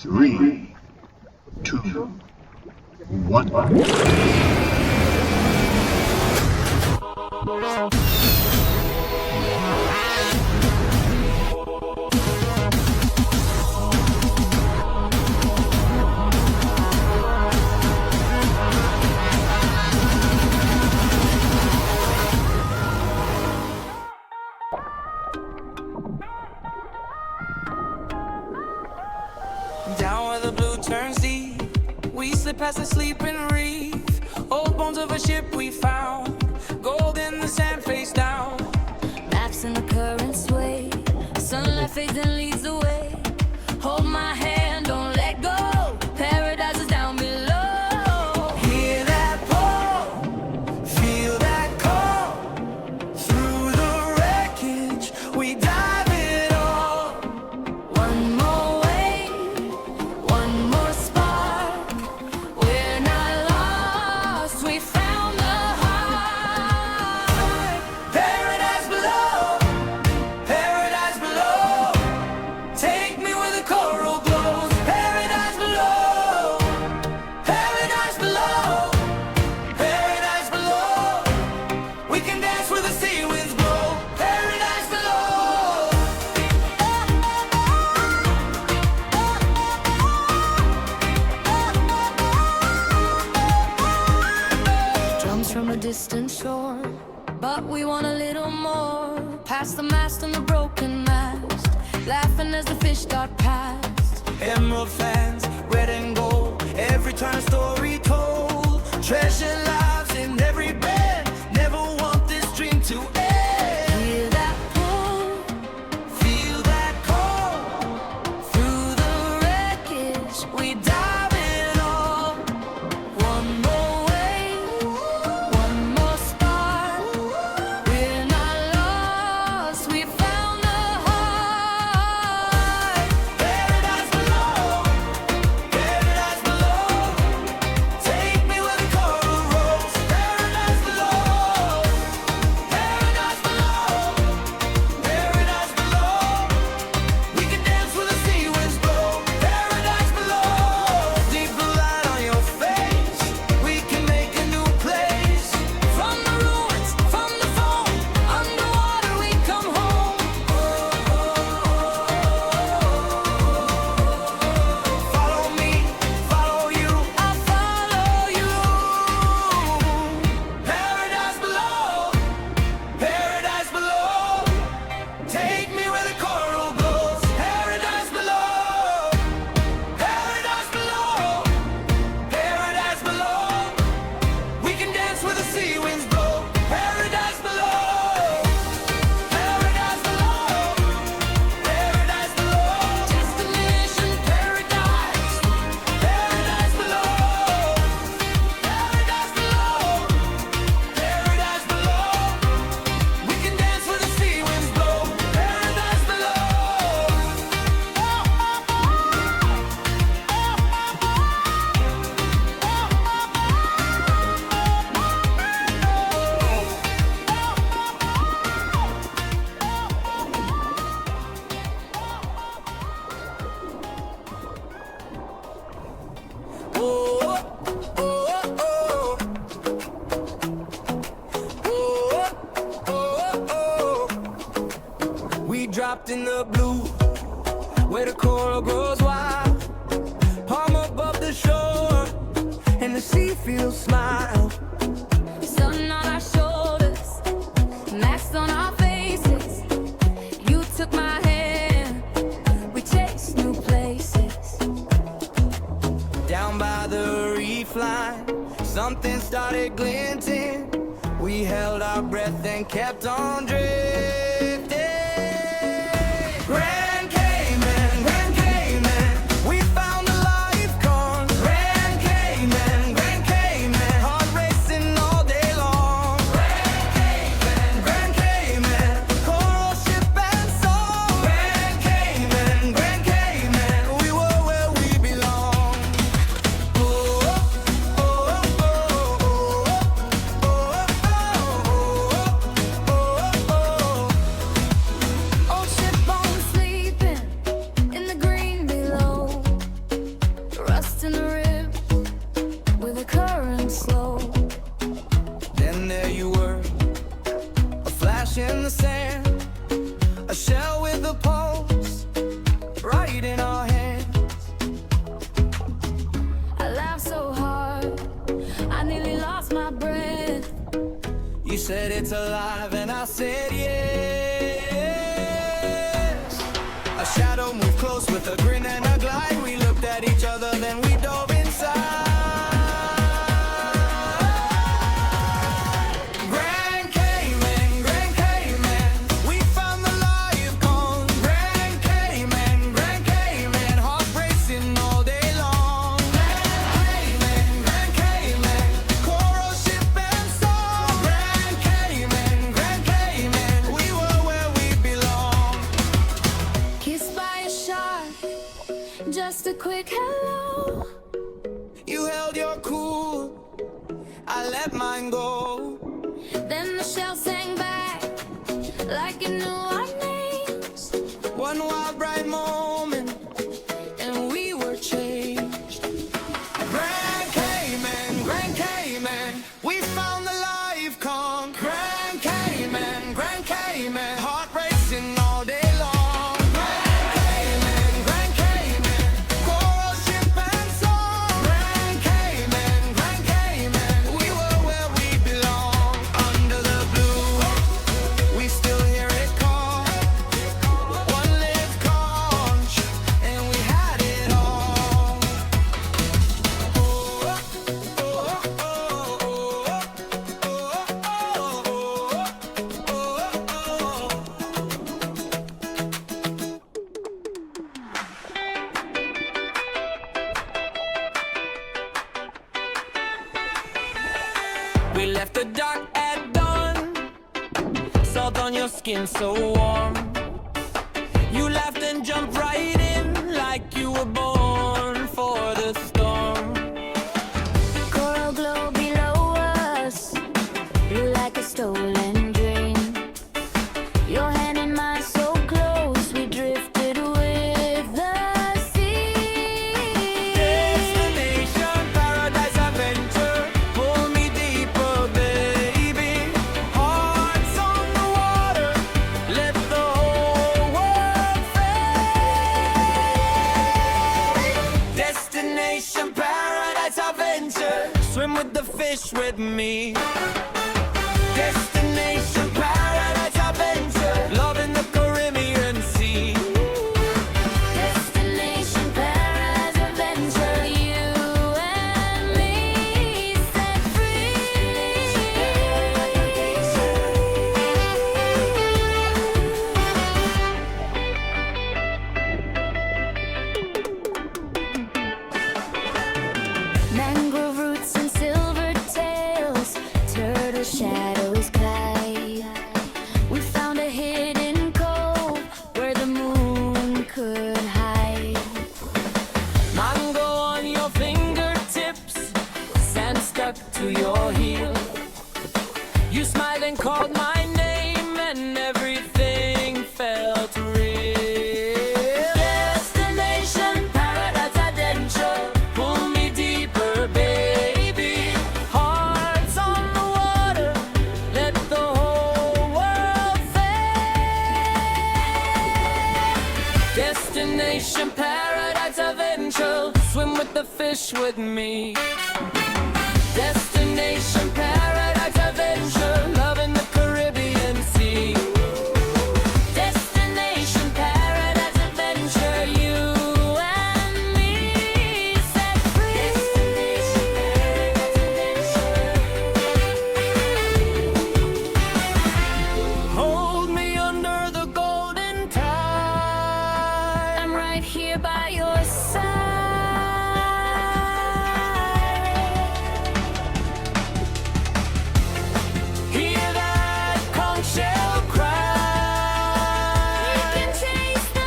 3, 2, 1. Down where the blue turns deep, we slip past the sleeping reef. Old bones of a ship we found, gold in the sand face down. Maps in the current sway, sunlight fades and leads the way. Hold my hand, don't let go, paradise is down below. Hear that pull, feel that call. Through the wreckage, we dive it all. One more wave, one more spark. We're not lost, we found the heart. Paradise below, paradise below. Take me where the coral glows. Paradise below, paradise below, paradise below. We can dance where the sea winds blow. Paradise below. Drums from a distant shore, but we want a little more. Past the mast and the broken mast, laughing as the fish start past. Emerald fans, red and gold. Every turn a story told. Treasure lives in every bed. Never want this dream to end. Hear that pull Feel that call. through the wreckage, we dive in all. One more wave, one more spark. We're not lost, we found the heart. Paradise below, paradise below. Take me where the coral rolls. Paradise below, paradise below, paradise below. We can dance where the sea winds blow. Paradise below. Deeper light on your face. We can make a new place. From the ruins, from the foam, underwater we come home. Follow me, follow you. I'll follow you. Paradise below, paradise below. Take me where the coral glows. Paradise below, paradise below, paradise below. We can dance where the sea winds blow. Paradise below, paradise below, paradise below. Destination paradise. Paradise below, paradise below, paradise below. We can dance where the sea winds blow. Paradise below. We dropped in the blue, where the coral grows wild. Palm above the shore, and the sea feels smile. Sun on our shoulders, masks on our faces. You took my hand, we chased new places. Down by the reef line, something started glinting. We held our breath and kept on drifting. Grand Cayman, Grand Cayman, we found the life gone. Grand Cayman, Grand Cayman, heart racing all day long. Grand Cayman, Grand Cayman, coral ship and song. Grand Cayman, Grand Cayman, we were where we belong. Oh, oh, oh, oh, oh, oh, oh, oh, oh, oh, oh. said it's alive and I said yes. A shadow moved close with a grin and a glide. We looked at each other, then we dove inside. Grand Cayman, Grand Cayman, we found the live con. Grand Cayman, Grand Cayman, heart racing all day long. Grand Cayman, coral ship and song. Grand Cayman, we were where we belong. Kissed by a shark, just a quick hello. You held your cool, I let mine go. Then the shell sang back like it knew our names. One wild bright moment, And we were changed. Grand Cayman, we found the live con. Grand Cayman, heart racing all day long. Grand Cayman, coral ship and song. Grand Cayman, we were where we belong. Under the blue, we still hear it call. One live conch, and we had it all. We left the dark at dawn, salt on your skin so warm. You laughed and jumped right in like you were born for the storm. Coral glow below us, blue like a stolen dream. Your hand in mine so close, we drifted with the sea. Destination, paradise, adventure. Pull me deeper, baby. Hearts on the water, let the whole world fade. Destination, paradise, adventure. Swim with the fish with me. Destination, paradise, adventure. Love in the Caribbean Sea. Destination paradise adventure, you and me set free. Mangrove roots and silver tails, turtle shadows glide. We found a hidden cove where the moon could hide. Mango on your fingertips, sand stuck to your heel. You smiled and called my name, and everything felt real. Destination, paradise, adventure. Pull me deeper, baby. Hearts on the water, let the whole world fade. Destination, paradise, adventure. Swim with the fish with me. Destination, paradise, adventure. Love in the Caribbean Sea. Destination, paradise, adventure. You and me set free. Hold me under the golden tide. I'm right here by your side. Hear that conch shell cry. You can taste the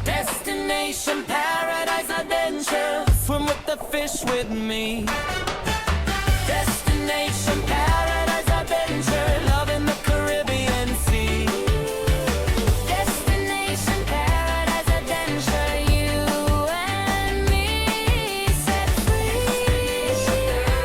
Destination, paradise, adventure. Swim with the fish with me. Destination, paradise, adventure. Love in the Caribbean Sea. destination paradise adventure, you and me set free.